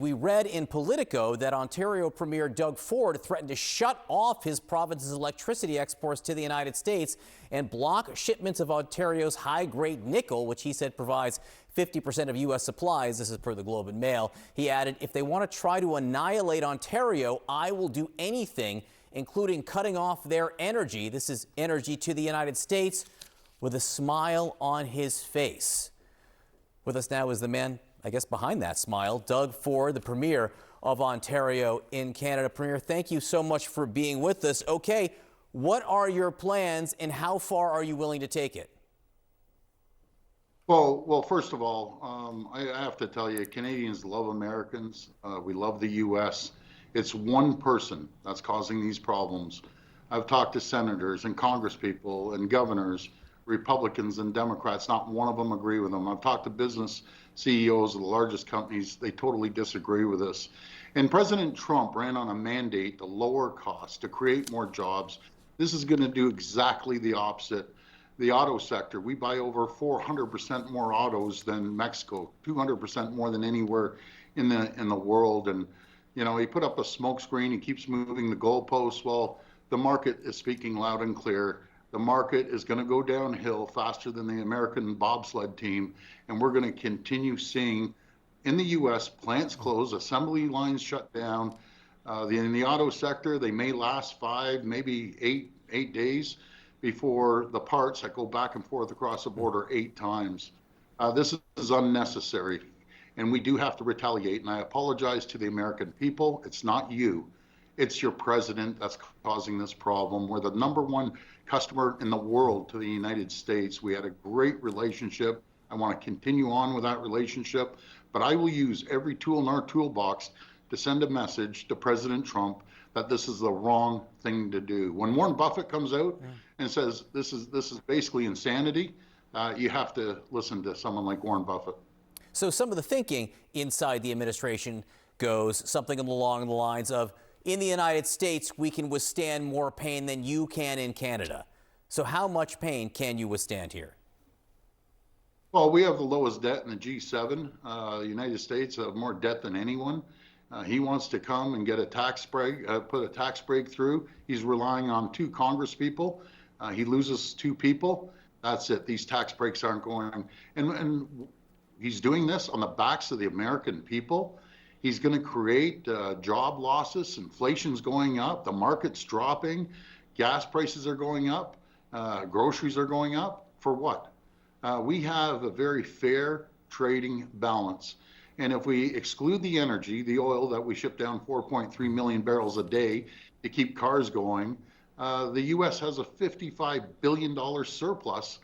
We read in Politico that Ontario Premier Doug Ford threatened to shut off his province's electricity exports to the United States and block shipments of Ontario's high-grade nickel, which he said provides 50% of U.S. supplies. This is per the Globe and Mail. He added, if they want to try to annihilate Ontario, I will do anything, including cutting off their energy. This is energy to the United States, with a smile on his face. With us now is the man, I guess, behind that smile, Doug Ford, the Premier of Ontario in Canada. Premier, thank you so much for being with us. Okay, what are your plans and how far are you willing to take it? Well, first of all, I have to tell you, Canadians love Americans. We love the U.S. It's one person that's causing these problems. I've talked to senators and congresspeople and governors, Republicans and Democrats. Not one of them agree with them. I've talked to business CEOs of the largest companies. They totally disagree with this. And President Trump ran on a mandate to lower costs, to create more jobs. This is going to do exactly the opposite. The auto sector, we buy over 400% more autos than Mexico, 200% more than anywhere in the world. And, you know, he put up a smoke screen. He keeps moving the goalposts. Well, the market is speaking loud and clear. The market is going to go downhill faster than the American bobsled team, and we're going to continue seeing in the U.S. plants close, assembly lines shut down. In the auto sector, they may last 5, maybe 8 days before the parts that go back and forth across the border 8 times. This is unnecessary, and we do have to retaliate. And I apologize to the American people. It's not you. It's your president that's causing this problem. We're the #1 customer in the world to the United States. We had a great relationship. I want to continue on with that relationship, but I will use every tool in our toolbox to send a message to President Trump that this is the wrong thing to do. When Warren Buffett comes out and says this is basically insanity, you have to listen to someone like Warren Buffett. So some of the thinking inside the administration goes something along the lines of, in the United States, we can withstand more pain than you can in Canada. So how much pain can you withstand here? Well, we have the lowest debt in the G7. The United States have more debt than anyone. He wants to come and get a tax break, put a tax break through. He's relying on 2 Congress people. He loses 2 people. That's it. These tax breaks aren't going. And he's doing this on the backs of the American people. He's going to create job losses. Inflation's going up. The market's dropping. Gas prices are going up. Groceries are going up. For what? We have a very fair trading balance. And if we exclude the energy, the oil that we ship down 4.3 million barrels a day to keep cars going, the U.S. has a $55 billion surplus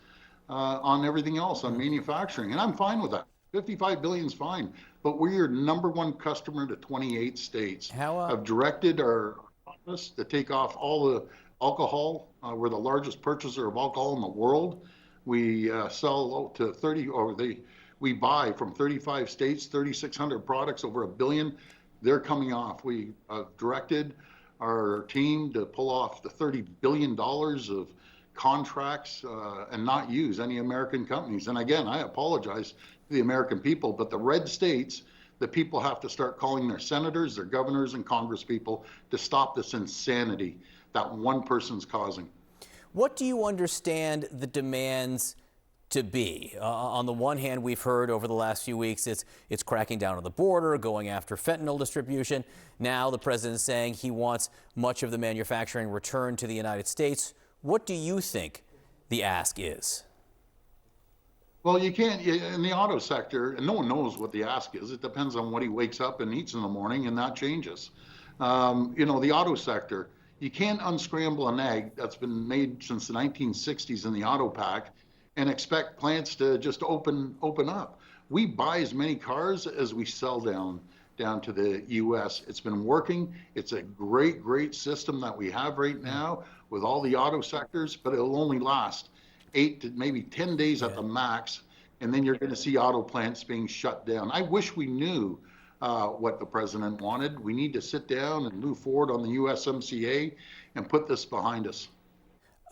on everything else, on manufacturing. And I'm fine with that. 55 billion is fine, but we're your #1 customer to 28 states. I've directed our office to take off all the alcohol. We're the largest purchaser of alcohol in the world. We sell to 30, we buy from 35 states, 3,600 products, over $1 billion. They're coming off. We directed our team to pull off the $30 billion of contracts and not use any American companies. And again, I apologize to the American people, but the red states, the people have to start calling their senators, their governors, and congresspeople to stop this insanity that one person's causing. What do you understand the demands to be? On the one hand, we've heard over the last few weeks it's cracking down on the border, going after fentanyl distribution. Now the president is saying he wants much of the manufacturing returned to the United States. What do you think the ask is? Well, you can't, in the auto sector, and no one knows what the ask is. It depends on what he wakes up and eats in the morning, and that changes. You know, the auto sector, you can't unscramble an egg that's been made since the 1960s in the auto pack and expect plants to just open up. We buy as many cars as we sell down to the U.S. It's been working. It's a great system that we have right now with all the auto sectors, but it'll only last 8 to maybe 10 days at the max, and then you're going to see auto plants being shut down. I wish we knew what the president wanted. We need to sit down and move forward on the USMCA and put this behind us.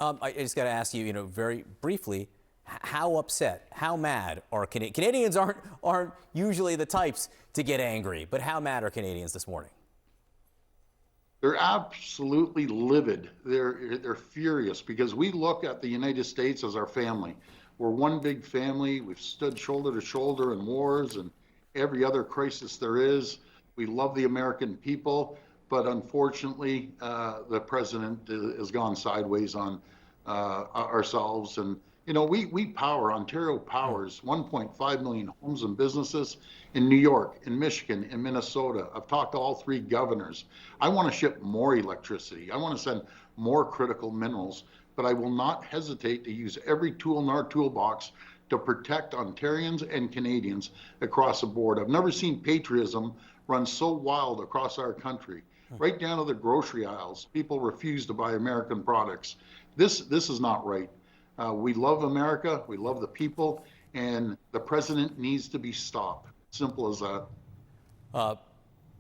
I just got to ask you, very briefly, How upset, how mad are Canadians? Canadians aren't usually the types to get angry, but how mad are Canadians this morning? They're absolutely livid. They're furious because we look at the United States as our family. We're one big family. We've stood shoulder to shoulder in wars and every other crisis there is. We love the American people, but unfortunately, the president has gone sideways on ourselves. And you know, we power, Ontario powers 1.5 million homes and businesses in New York, in Michigan, in Minnesota. I've talked to all three governors. I want to ship more electricity. I want to send more critical minerals, but I will not hesitate to use every tool in our toolbox to protect Ontarians and Canadians across the board. I've never seen patriotism run so wild across our country. Right down to the grocery aisles, people refuse to buy American products. This is not right. We love America, we love the people, and the president needs to be stopped. Simple as that.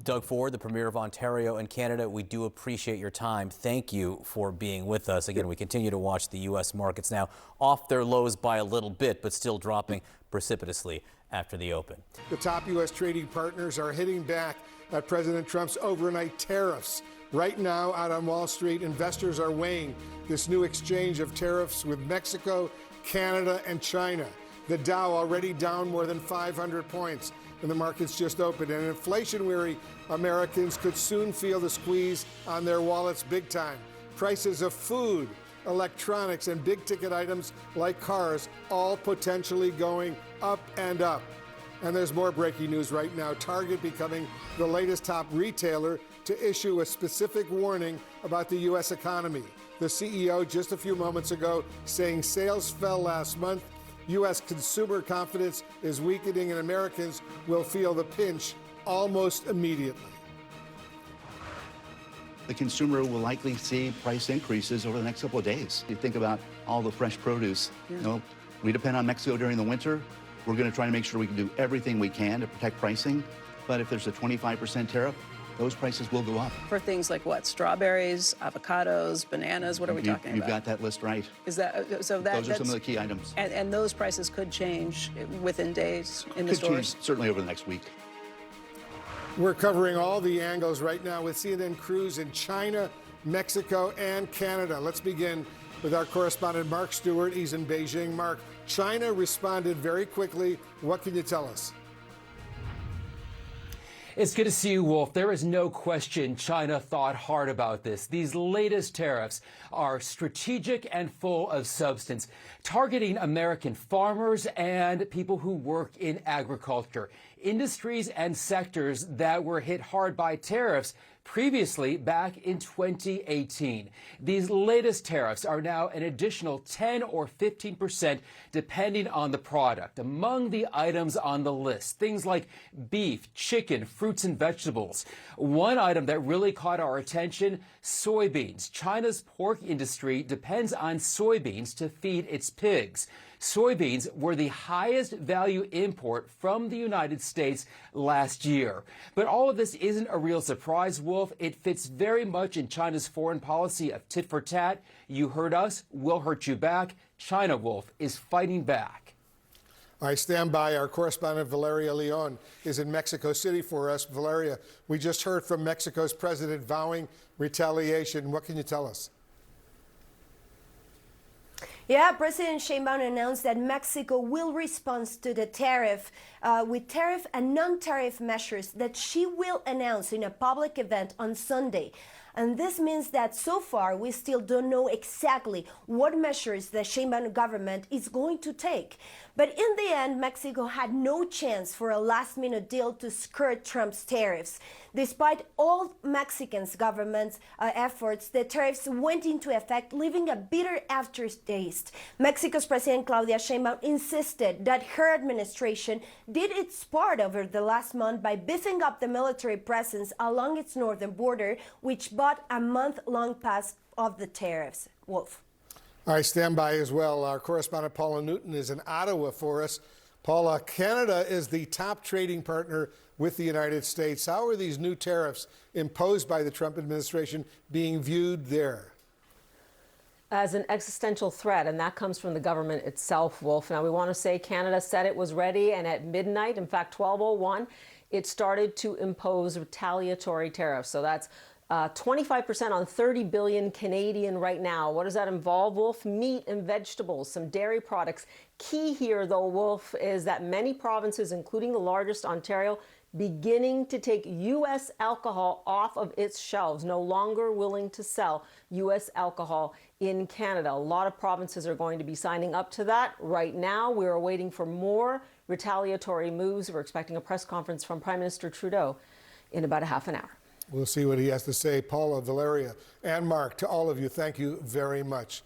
Doug Ford, the Premier of Ontario and Canada, we do appreciate your time. Thank you for being with us. Again, we continue to watch the U.S. markets now off their lows by a little bit, but still dropping precipitously after the open. The top U.S. trading partners are hitting back at President Trump's overnight tariffs. Right now, out on Wall Street, investors are weighing this new exchange of tariffs with Mexico, Canada, and China. The Dow already down more than 500 points, and the markets just opened. And inflation-weary Americans could soon feel the squeeze on their wallets big time. Prices of food, electronics, and big-ticket items like cars all potentially going up and up. And there's more breaking news right now. Target becoming the latest top retailer to issue a specific warning about the U.S. economy. The CEO just a few moments ago saying sales fell last month, U.S. consumer confidence is weakening, and Americans will feel the pinch almost immediately. The consumer will likely see price increases over the next couple of days. You think about all the fresh produce. You know, we depend on Mexico during the winter. We're going to try to make sure we can do everything we can to protect pricing. But if there's a 25% tariff, those prices will go up. For things like what? Strawberries, avocados, bananas? What are we talking about? You've got that list right. Is that so? Those are some of the key items. And those prices could change within days in the stores? Change certainly over the next week. We're covering all the angles right now with CNN crews in China, Mexico, and Canada. Let's begin with our correspondent Mark Stewart. He's in Beijing. Mark, China responded very quickly. What can you tell us? It's good to see you, Wolf. There is no question China thought hard about this. These latest tariffs are strategic and full of substance, targeting American farmers and people who work in agriculture, industries and sectors that were hit hard by tariffs previously back in 2018. These latest tariffs are now an additional 10 or 15% depending on the product. Among the items on the list, things like beef, chicken, fruits and vegetables. One item that really caught our attention, soybeans. China's pork industry depends on soybeans to feed its pigs. Soybeans were the highest value import from the United States last year. But all of this isn't a real surprise, Wolf. It fits very much in China's foreign policy of tit for tat. You hurt us, we'll hurt you back. China, Wolf, is fighting back. I stand by. Our correspondent Valeria Leon is in Mexico City for us. Valeria, we just heard from Mexico's president vowing retaliation. What can you tell us? Yeah, President Sheinbaum announced that Mexico will respond to the tariff with tariff and non-tariff measures that she will announce in a public event on Sunday. And this means that so far we still don't know exactly what measures the Sheinbaum government is going to take. But in the end, Mexico had no chance for a last-minute deal to skirt Trump's tariffs. Despite all Mexican's government's efforts, the tariffs went into effect, leaving a bitter aftertaste. Mexico's President Claudia Sheinbaum insisted that her administration did its part over the last month by beefing up the military presence along its northern border, which bought a month-long pass of the tariffs. Wolf. I stand by as well. Our correspondent Paula Newton is in Ottawa for us. Paula, Canada is the top trading partner with the United States. How are these new tariffs imposed by the Trump administration being viewed there? as an existential threat, and that comes from the government itself, Wolf. Now, we want to say Canada said it was ready, and at midnight, in fact, 12:01, it started to impose retaliatory tariffs. So that's 25% on 30 billion Canadian right now. What does that involve, Wolf? Meat and vegetables, some dairy products. Key here, though, Wolf, is that many provinces, including the largest, Ontario, beginning to take U.S. alcohol off of its shelves, no longer willing to sell U.S. alcohol in Canada. A lot of provinces are going to be signing up to that. Right now, we're waiting for more retaliatory moves. We're expecting a press conference from Prime Minister Trudeau in about a half an hour. We'll see what he has to say. Paula, Valeria, and Mark, to all of you, thank you very much.